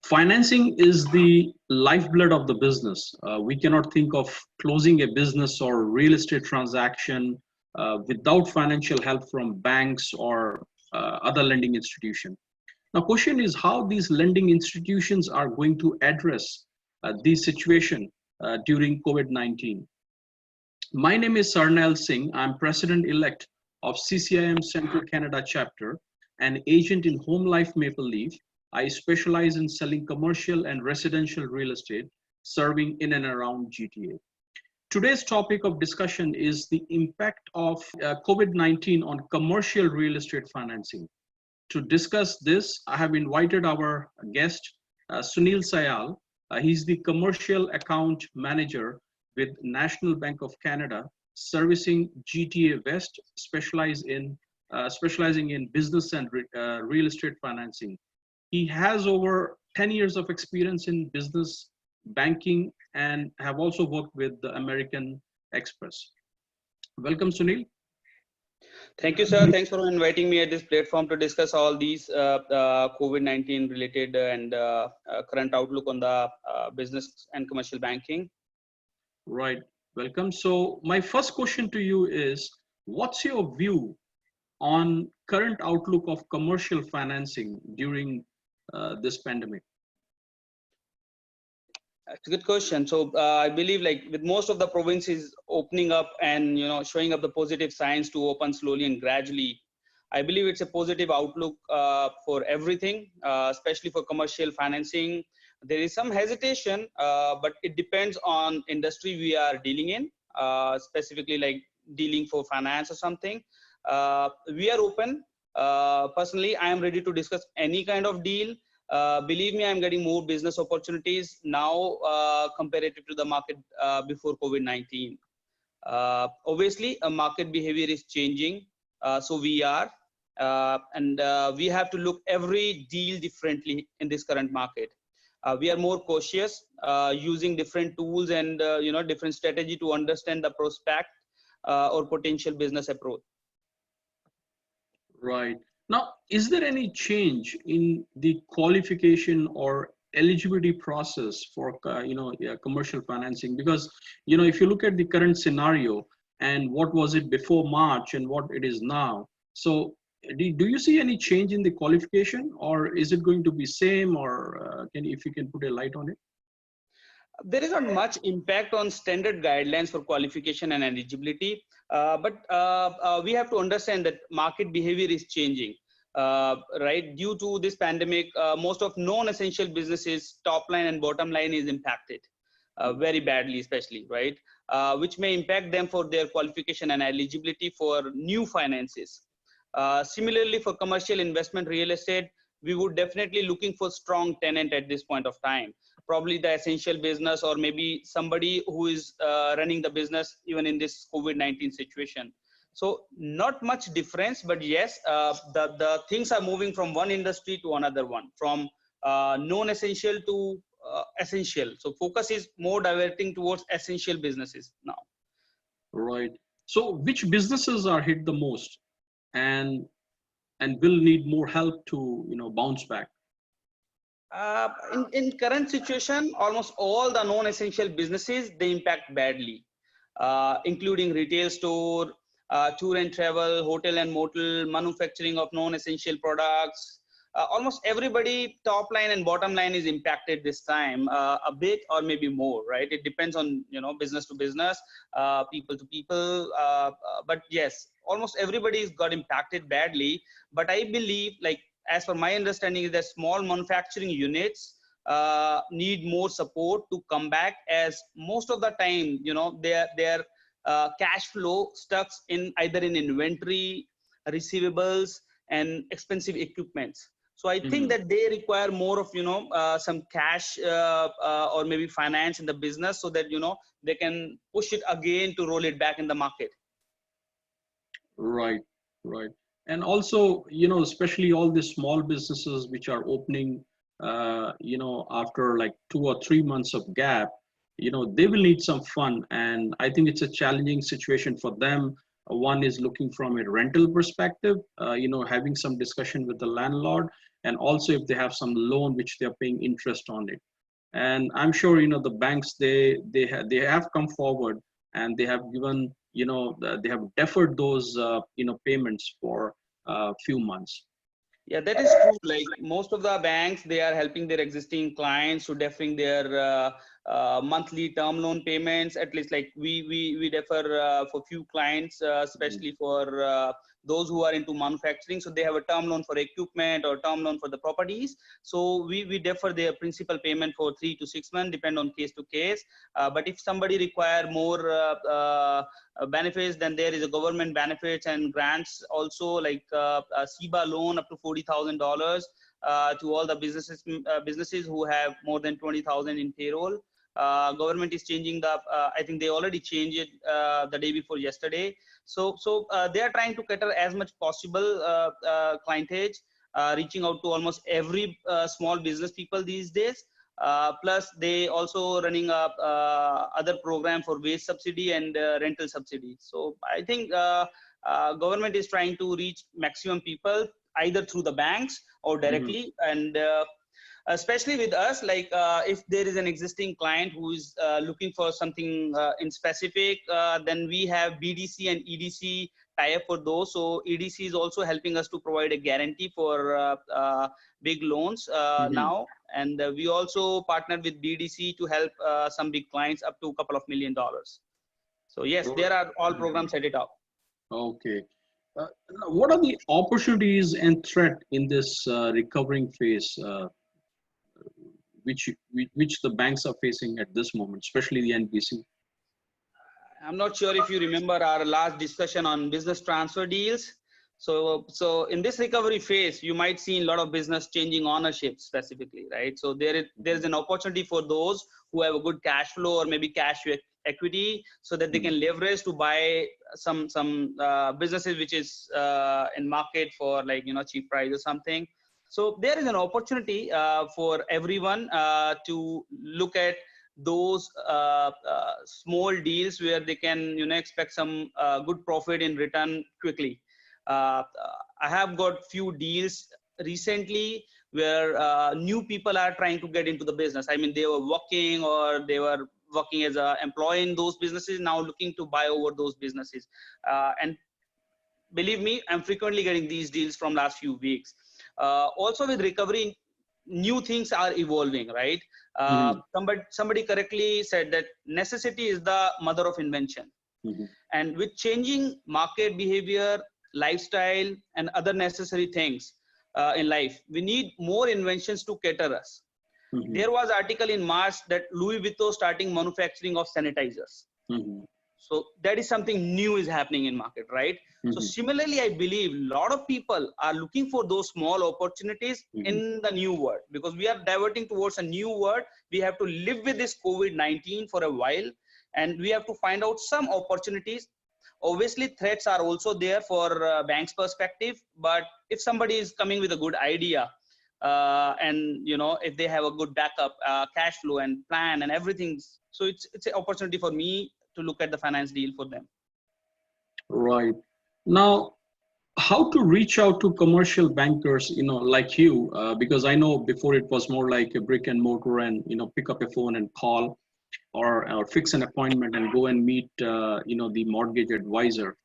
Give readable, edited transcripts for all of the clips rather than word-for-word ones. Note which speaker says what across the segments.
Speaker 1: Financing is the lifeblood of the business. We cannot think of closing a business or real estate transaction without financial help from banks or other lending institutions. Now, question is how these lending institutions are going to address this situation during COVID-19. My name is Sarnail Singh. I'm President-elect of CCIM Central Canada chapter and agent in Home Life Maple Leaf. I specialize in selling commercial and residential real estate, serving in and around GTA. Today's topic of discussion is the impact of COVID-19 on commercial real estate financing. To discuss this, I have invited our guest, Sunil Sayal. He's the commercial account manager with National Bank of Canada, servicing GTA West, specializing in business and real estate financing. He has over 10 years of experience in business banking and have also worked with the American Express. Welcome, Sunil.
Speaker 2: Thank you, sir. Thanks for inviting me at this platform to discuss all these COVID-19 related and current outlook on the business and commercial banking.
Speaker 1: Right. Welcome. So my first question to you is, what's your view on current outlook of commercial financing during this pandemic?
Speaker 2: That's a good question. So I believe, like with most of the provinces opening up and showing up the positive signs to open slowly and gradually, I believe it's a positive outlook for everything, especially for commercial financing. There is some hesitation, but it depends on industry we are dealing in, specifically like dealing for finance or something. We are open. Personally, I am ready to discuss any kind of deal. Believe me, I'm getting more business opportunities now comparative to the market before COVID-19. Obviously, market behavior is changing, so we are, and we have to look every deal differently in this current market. We are more cautious, using different tools and different strategy to understand the prospect or potential business approach.
Speaker 1: Right. Now, is there any change in the qualification or eligibility process for commercial financing? Because if you look at the current scenario and what was it before March and what it is now, so do you see any change in the qualification, or is it going to be same, or if you can put a light on it?
Speaker 2: There is not much impact on standard guidelines for qualification and eligibility, but we have to understand that market behavior is changing. Right, due to this pandemic, most of non-essential businesses top line and bottom line is impacted very badly, especially, right, which may impact them for their qualification and eligibility for new finances. Similarly, for commercial investment real estate, we would definitely looking for strong tenant at this point of time, probably the essential business or maybe somebody who is running the business even in this COVID-19 situation. So not much difference, but yes, the things are moving from one industry to another one, from non-essential to essential. So focus is more diverting towards essential businesses now.
Speaker 1: Right. So which businesses are hit the most and will need more help to bounce back?
Speaker 2: In current situation, almost all the non-essential businesses, they impact badly, including retail store, tour and travel, hotel and motel, manufacturing of non-essential products. Almost everybody top line and bottom line is impacted this time, a bit or maybe more, right? It depends on business to business, people to people, but yes, almost everybody's got impacted badly. But I believe, like as per my understanding, is that small manufacturing units need more support to come back, as most of the time their cash flow stuck in either in inventory, receivables, and expensive equipments. So I think that they require more of some cash or maybe finance in the business, so that they can push it again to roll it back in the market.
Speaker 1: Right, right. And also, especially all the small businesses which are opening, after like 2 or 3 months of gap, they will need some fun. And I think it's a challenging situation for them. One is looking from a rental perspective, having some discussion with the landlord. and also if they have some loan which they are paying interest on it. And I'm sure the banks, they have come forward and they have given, they have deferred those payments for a few months.
Speaker 2: Yeah, that is true. Like most of the banks, they are helping their existing clients to deferring their monthly term loan payments. At least, like we defer for few clients, especially for those who are into manufacturing. So they have a term loan for equipment or term loan for the properties. So we defer their principal payment for 3 to 6 months, depend on case to case. But if somebody require more benefits, then there is a government benefits and grants also, like a SEBA loan up to $40,000 to all the businesses who have more than 20,000 in payroll. Government is changing the I think they already changed it the day before yesterday. So they are trying to cater as much possible clientage, reaching out to almost every small business people these days. Plus they also running up other program for wage subsidy and rental subsidy. So I think government is trying to reach maximum people either through the banks or directly. And especially with us, like if there is an existing client who is looking for something in specific, then we have BDC and EDC tie up for those. So EDC is also helping us to provide a guarantee for big loans now. And we also partnered with BDC to help some big clients up to a couple of $1 million. So yes, there are all programs set it up.
Speaker 1: Okay. What are the opportunities and threat in this recovering phase, which the banks are facing at this moment, especially the NBC?
Speaker 2: I'm not sure if you remember our last discussion on business transfer deals. So in this recovery phase, you might see a lot of business changing ownership specifically, right? So there's an opportunity for those who have a good cash flow or maybe cash equity, so that they can leverage to buy some businesses which is in market for, like, cheap price or something. So there is an opportunity for everyone to look at those small deals where they can expect some good profit in return quickly. I have got few deals recently where new people are trying to get into the business. I mean, they were working or they were working as an employee in those businesses, now looking to buy over those businesses. And believe me, I'm frequently getting these deals from last few weeks. Also with recovery, new things are evolving, right? Somebody correctly said that necessity is the mother of invention. And with changing market behavior, lifestyle, and other necessary things in life, we need more inventions to cater us. There was article in March that Louis Vuitton starting manufacturing of sanitizers. So that is something new is happening in market, right? So similarly, I believe a lot of people are looking for those small opportunities in the new world, because we are diverting towards a new world. We have to live with this COVID-19 for a while, and we have to find out some opportunities. Obviously, threats are also there for bank's perspective, but if somebody is coming with a good idea, and if they have a good backup, cash flow and plan and everything, so it's an opportunity for me to look at the finance deal for them.
Speaker 1: Right. Now, how to reach out to commercial bankers, like you, because I know before it was more like a brick and mortar and, pick up a phone and call or fix an appointment and go and meet, the mortgage advisor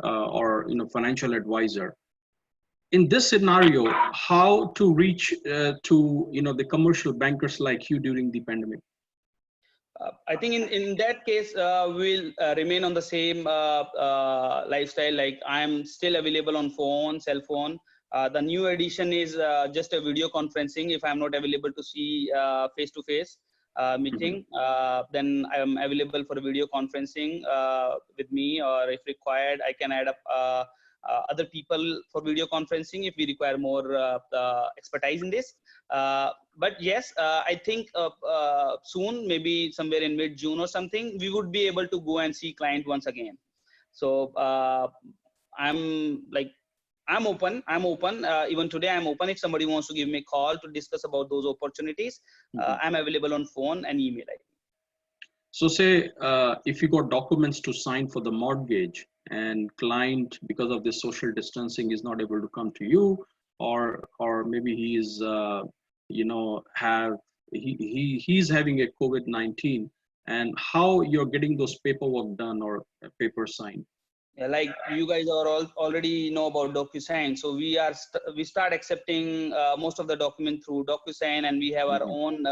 Speaker 1: or, financial advisor. In this scenario, how to reach to, the commercial bankers like you during the pandemic?
Speaker 2: I think in that case, we'll remain on the same lifestyle. Like, I'm still available on phone, cell phone. The new addition is just a video conferencing. If I'm not available to see face-to-face meeting, then I'm available for video conferencing with me, or if required, I can add up other people for video conferencing if we require more expertise in this. But yes, I think soon, maybe somewhere in mid-June or something, we would be able to go and see client once again. So I'm open. Even today, I'm open. If somebody wants to give me a call to discuss about those opportunities, I'm available on phone and email ID.
Speaker 1: So say if you got documents to sign for the mortgage and client, because of this social distancing, is not able to come to you, or maybe he's he's having a COVID-19, and how you're getting those paperwork done or a paper signed.
Speaker 2: Yeah, like you guys are all already know about DocuSign. So we start accepting most of the document through DocuSign, and we have our own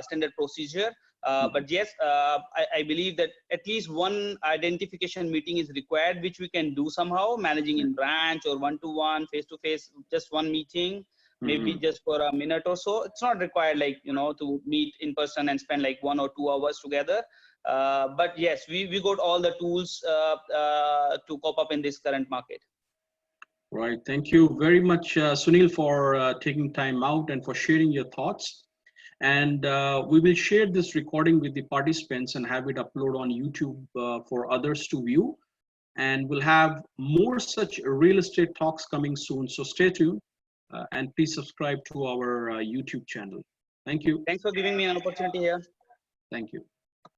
Speaker 2: standard procedure. But yes, I believe that at least one identification meeting is required, which we can do somehow, managing in branch or one-to-one, face-to-face, just one meeting, maybe just for a minute or so. It's not required, like, to meet in person and spend like 1 or 2 hours together. But yes, we got all the tools to cope up in this current market.
Speaker 1: Right. Thank you very much, Sunil, for taking time out and for sharing your thoughts. And we will share this recording with the participants and have it upload on YouTube for others to view. And we'll have more such real estate talks coming soon. So stay tuned and please subscribe to our YouTube channel. Thank you.
Speaker 2: Thanks for giving me an opportunity here.
Speaker 1: Thank you.